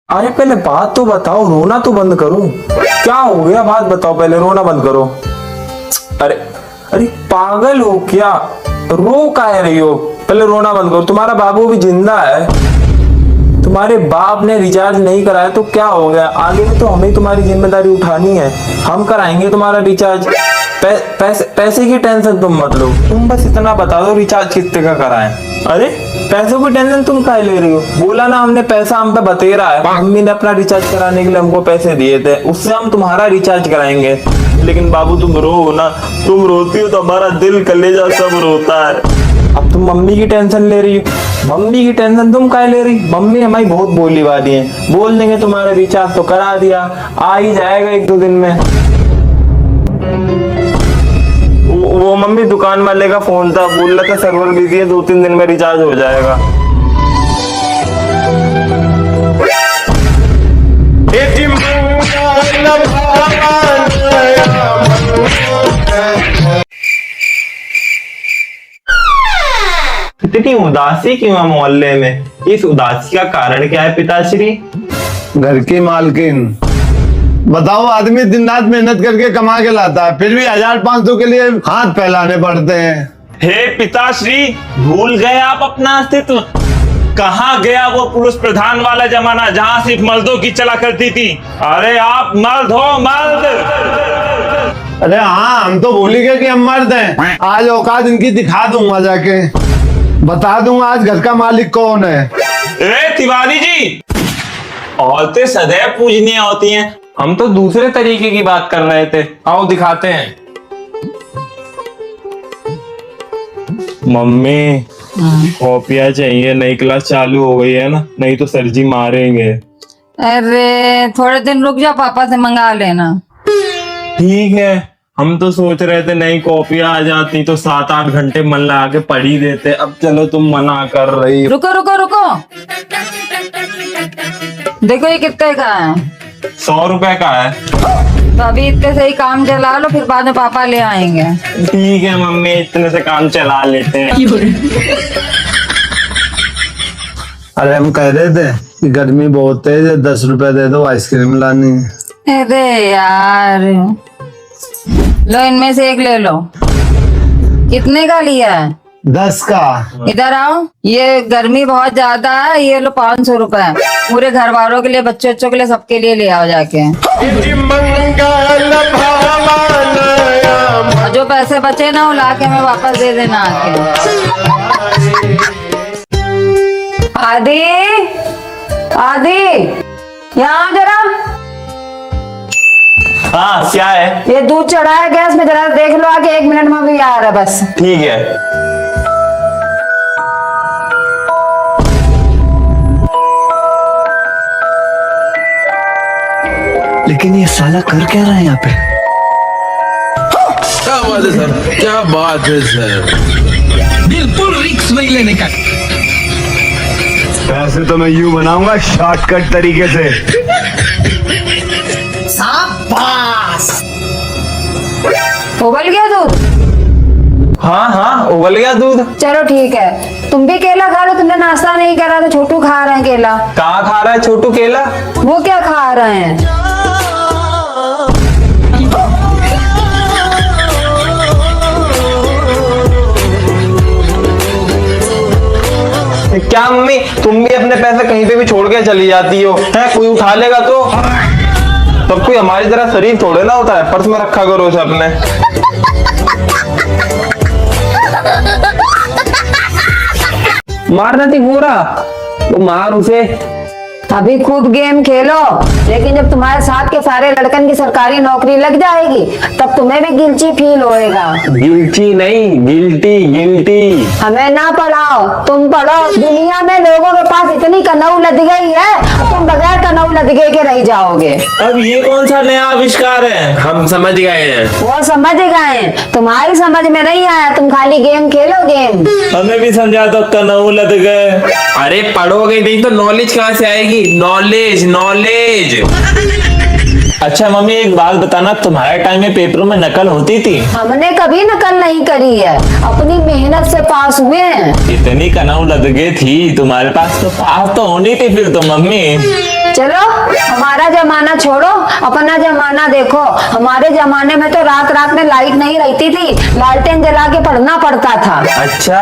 अरे पहले बात तो बताओ, रोना तो बंद करो। क्या हो गया, बात बताओ, पहले रोना बंद करो। अरे अरे पागल हो क्या, रो काहे रही हो? पहले रोना बंद करो। तुम्हारा बाबू भी जिंदा है, तुम्हारे बाप ने रिचार्ज नहीं कराया तो क्या हो गया? आगे में तो हमें तुम्हारी जिम्मेदारी उठानी है, हम कराएंगे तुम्हारा रिचार्ज। पैसे की टेंशन तुम मत लो, तुम बस इतना बता दो रिचार्ज कितने का कराएं। अरे पैसों की टेंशन तुम काहे ले रही हो? बोला ना हमने, पैसा हम पे बतेरा है। मम्मी ने अपना रिचार्ज कराने के लिए हमको पैसे दिए थे, उससे हम तुम्हारा रिचार्ज कराएंगे। लेकिन बाबू तुम रो ना, तुम रोती हो तो हमारा दिल कलेजा सब रोता है। अब तुम मम्मी की टेंशन ले रही हो। मम्मी की टेंशन तुम काहे ले रही? मम्मी हमारी बहुत बोली वाली है, बोल देंगे तुम्हारा रिचार्ज तो करा दिया, आ ही जाएगा 1-2 दिन में। वो मम्मी दुकान वाले का फोन था, बोल रहा था सर्वर बिजी है, 2-3 दिन में रिचार्ज हो जाएगा। इतनी उदासी क्यों है मोहल्ले में? इस उदासी का कारण क्या है पिताश्री? घर की मालकिन। बताओ, आदमी दिन रात मेहनत करके कमा के लाता है, फिर भी 1500 के लिए हाथ फैलाने पड़ते हैं। हे पिताश्री, भूल गए आप अपना अस्तित्व? कहाँ गया वो पुरुष प्रधान वाला जमाना जहाँ सिर्फ मर्दों की चला करती थी? अरे आप मर्द हो, मर्द। अरे हाँ, हम तो भूल ही गए कि हम मर्द हैं। आज औकात इनकी दिखा दूंगा, जाके बता दूंगा आज घर का मालिक कौन है। ए तिवारी जी, औरतें सदैव पूजनीय होती हैं। हम तो दूसरे तरीके की बात कर रहे थे, आओ दिखाते हैं। मम्मी कॉपियाँ चाहिए, नई क्लास चालू हो गई है ना, नहीं तो सर जी मारेंगे। अरे थोड़े दिन रुक जा, पापा से मंगा लेना। ठीक है, हम तो सोच रहे थे नई कॉपियाँ आ जाती तो 7-8 घंटे मन लगा के पढ़ ही देते। अब चलो तुम मना कर रही हो। रुको रुको रुको, देखो ये कितने का है? 100 रुपए का है। तो अभी इतने से ही काम चला लो, फिर बाद में पापा ले आएंगे। ठीक है मम्मी, इतने से काम चला लेते हैं। अरे हम कह रहे थे कि गर्मी बहुत तेज है, 10 रुपए दे दो, आइसक्रीम लानी है। अरे यार, लो इनमें से एक ले लो। कितने का लिया है? 10 का। इधर आओ, ये गर्मी बहुत ज्यादा है, ये लो 500 रुपए, पूरे घर वालों के लिए, बच्चों के लिए, सबके लिए ले आओ जाके। और जो पैसे बचे ना वो लाके हमें वापस दे देना आके। आदि, आदि, यहाँ जरा। हाँ क्या है? ये दूध चढ़ा है गैस में, जरा देख लो आके, 1 मिनट में भी आ रहा है बस। ठीक है। लेकिन ये साला कर क्या रहा है यहाँ पे? क्या बात है सर, क्या बात है सर, बिल्कुल रिस्क नहीं लेने का। पैसे तो मैं यूं बनाऊंगा शॉर्टकट तरीके से। उबल गया दूध? हाँ हाँ, उबल गया दूध। चलो ठीक है, तुम भी केला खा लो, तुमने नाश्ता नहीं करा तो छोटू खा रहे हैं केला। कहाँ खा रहा है छोटू केला? वो क्या खा रहे हैं? क्या मम्मी, तुम भी अपने पैसे कहीं पे भी छोड़ के चली जाती हो? है कोई उठा लेगा तो? सब कोई हमारी तरह शरीर थोड़े ना होता है, पर्स में रखा करो उसे अपने। मारना थी पूरा, तो मार उसे। अभी खूब गेम खेलो, लेकिन जब तुम्हारे साथ के सारे लड़कन की सरकारी नौकरी लग जाएगी तब तुम्हें भी गिल्टी फील होएगा। गिल्टी नहीं, गिल्टी गिल्टी। हमें ना पढ़ाओ, तुम पढ़ो। दुनिया में लोगों के पास इतनी कनऊ लद गई है, तुम बगैर कनऊ लदगे के रह जाओगे। अब ये कौन सा नया आविष्कार है? हम समझ गए हैं। वो समझ गए, तुम्हारी समझ में नहीं आया, तुम खाली गेम खेलो गेम। हमें भी समझा तो कनऊ लद गए। अरे पढ़ोगे नहीं तो नॉलेज कहाँ से आएगी? Knowledge knowledge. अच्छा मम्मी एक बात बताना, तुम्हारे टाइम में पेपरों में नकल होती थी? हमने कभी नकल नहीं करी है, अपनी मेहनत से पास हुए हैं। इतनी कनौ लदगे थी तुम्हारे पास तो पास तो होनी थी फिर तो मम्मी। चलो हमारा जमाना छोड़ो, अपना जमाना देखो। हमारे जमाने में तो रात रात में लाइट नहीं रहती थी, लालटेन जला के पढ़ना पड़ता था। अच्छा,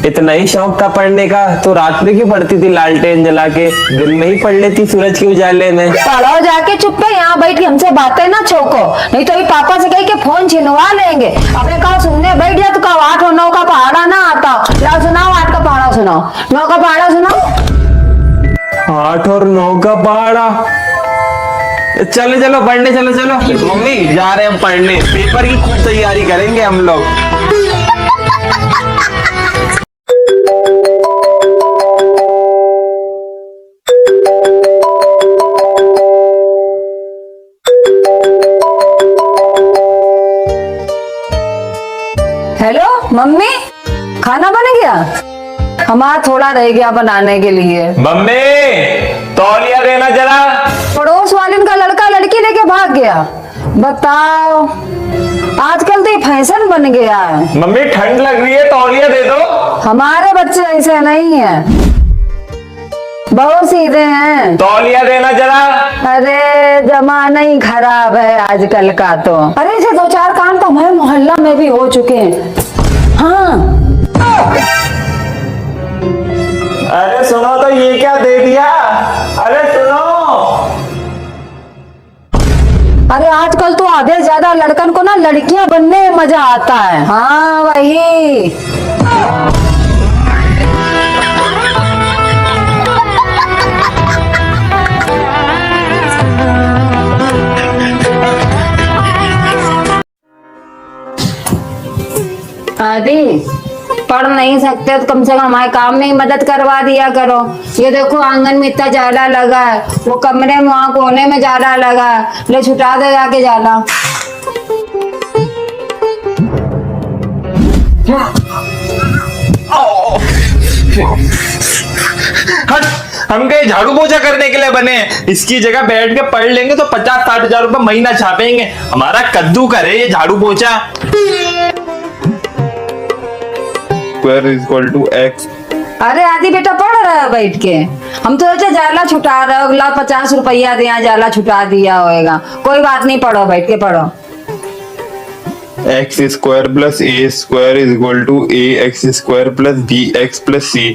इतना ही शौक था पढ़ने का तो रात में क्यों पढ़ती थी लालटेन जला के? दिन में ही पढ़ लेती सूरज के उजाले में। पढ़ो जाके चुप्पे, यहाँ बैठ के हमसे बातें ना छोको, नहीं तो ये पापा से कह के फोन छिनवा लेंगे। अपने कहा सुनने बैठ जा तो कहा 8 और 9 का पहाड़ा ना आता। ला सुनाओ 8 का पहाड़ा सुनाओ, 9 का पहाड़ा सुनाओ। 8 और 9 का पहाड़ा। चलो चलो पढ़ने चलो चलो। मम्मी जा रहे हैं हम पढ़ने, पेपर की खूब तैयारी करेंगे हम लोग। हेलो मम्मी, खाना बन गया? हमारा थोड़ा रह गया बनाने के लिए। मम्मी तौलिया देना जरा। पड़ोस वाले का लड़का लड़की लेके भाग गया। बताओ, आजकल तो ये फैशन बन गया है। मम्मी ठंड लग रही है, तौलिया दे दो। हमारे बच्चे ऐसे नहीं है, बहुत सीधे हैं। तौलिया देना जरा। अरे जमाना ही खराब है आजकल का तो। अरे ऐसे 2-4 कांड तो हमारे मोहल्ला में भी हो चुके हैं। हाँ अरे सुनो तो ये क्या दे दिया? अरे सुनो। अरे आजकल तो आधे से ज्यादा लड़कन को ना लड़कियां बनने में मजा आता है। हाँ वही। आदि पढ़ नहीं सकते तो कम से कम हमारे काम में ही मदद करवा दिया करो। ये देखो आंगन में इतना जाला लगा है, वो कमरे में वहाँ कोने में जाला लगा है, ले छुटा दे जाके जाला। हट, हम कहीं झाड़ू पोछा करने के लिए बने हैं। इसकी जगह बैठ के पढ़ लेंगे तो 50-60 हजार रुपए महीना छापेंगे। हमारा कद्दू करे ये झाड़ू पोछा। Square is equal to x. अरे आदि बेटा पढ़ रहा है बैठ के, हम तो सोचे जाला छुटा रहे हो, अगला 50 रुपया दिया जाला छुटा दिया होएगा। कोई बात नहीं, पढ़ो बैठ के पढ़ो। X square plus a square is equal to a x square plus b x plus c.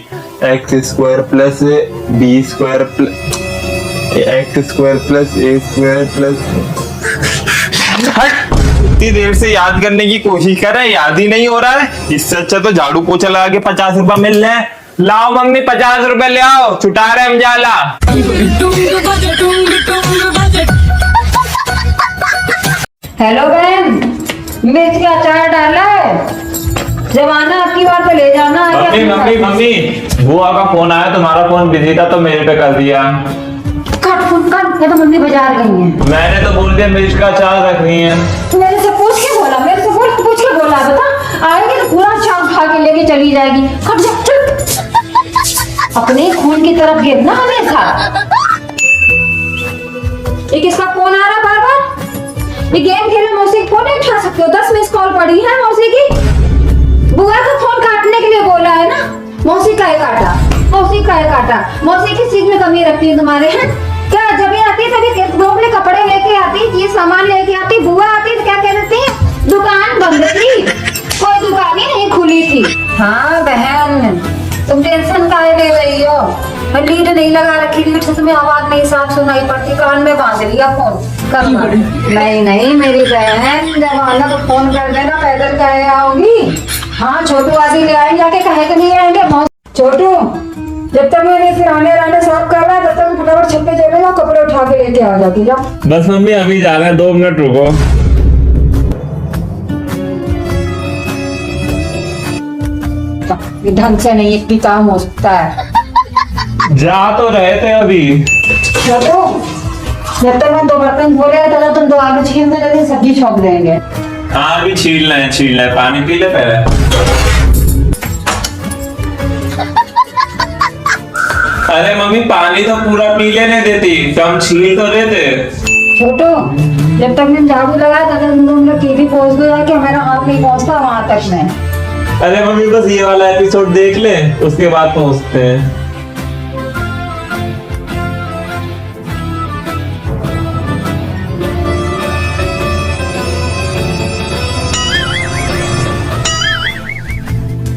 X square plus b square plus x square plus a square plus. हट, इतनी देर से याद करने की कोशिश कर रहे हैं, याद ही नहीं हो रहा है। इससे अच्छा तो झाड़ू पोछा लगा के 50 रुपए मिल रहे हैं। लाओ मम्मी 50 रुपए ले आओ, छुटा रहे हम जाला। हेलो बहन, मिर्च का अचार डाला है, जमाना आपकी बार पे ले जाना है। मम्मी मम्मी मम्मी बुआ का फोन आया, तुम्हारा फोन बिजी था तो मेरे पे कर दिया। कट फोन कट, ये तो मम्मी बाजार गई है। मैंने तो बोल दिया मिर्च का अचार रख रही है। मेरे से पूछ के बोला, मेरे से पूछ के बोला, बता आएगी तो पूरा अचार खा के लेके चली जाएगी। हट जा चल, अपने खून की तरफ गिरना हमेशा। ये किसका फोन आ रहा बार बार? ये गेम खेलने मौसी फोन नहीं उठा सकते हो? 10 मिस कॉल पड़ी है मौसी की। बुआ का फोन काटने के लिए बोला है ना, मौसी का है काटा, मौसी का है काटा। मौसी किस चीज में कमी रखती है तुम्हारे? हैं क्या? जब भी आती तभी दोपले कपड़े लेके आती, ये सामान लेके आती। बुआ आती तो क्या कह देती है? दुकान बंद थी, कोई दुकान ही नहीं खुली थी। हाँ बहन, तुम टेंशन काहे ले रही हो? लीड नहीं लगा रखी, लीड से तुम्हें आवाज नहीं साफ सुनाई पड़ती, कान में बांध लिया फोन। नहीं नहीं मेरी बहन, जब आना तो फोन कर देना, पैदल कहे आओगी। हाँ छोटू आदि ले आएंगे, जाके कहे कि नहीं आएंगे। छोटू जब तक मेरे सिराने साफ कर रहा है तब तक फटाफट छत पे चले जाओ, कपड़े उठा के लेके आ जाती जाओ। बस मम्मी अभी जा रहे हैं, 2 मिनट रुको। ढंग से नहीं एक भी काम हो सकता है। जा तो रहे थे अभी। छोटू जब तक हम 2 बर्तन धो रहे थे तुम 2 आलू छील दे रहे, सब्जी छोंक देंगे। हाँ अभी छील रहे, पानी पी ले पहले। अरे मम्मी पानी तो पूरा पी लेने देती, तो हम छील तो देते। छोटो, जब तक मैं झाड़ू लगाया तब तक तुम लोग टीवी पहुंच दो जाके, हमारा हाथ नहीं पहुंचता वहां तक में। अरे मम्मी बस ये वाला एपिसोड देख ले, उसके बाद पहुंचते हैं।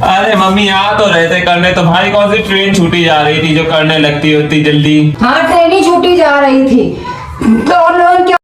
अरे मम्मी आ तो रहे थे करने, तो भाई कौन सी ट्रेन छूटी जा रही थी जो करने लगती होती जल्दी। हाँ ट्रेन ही छूटी जा रही थी, तो और लोग क्या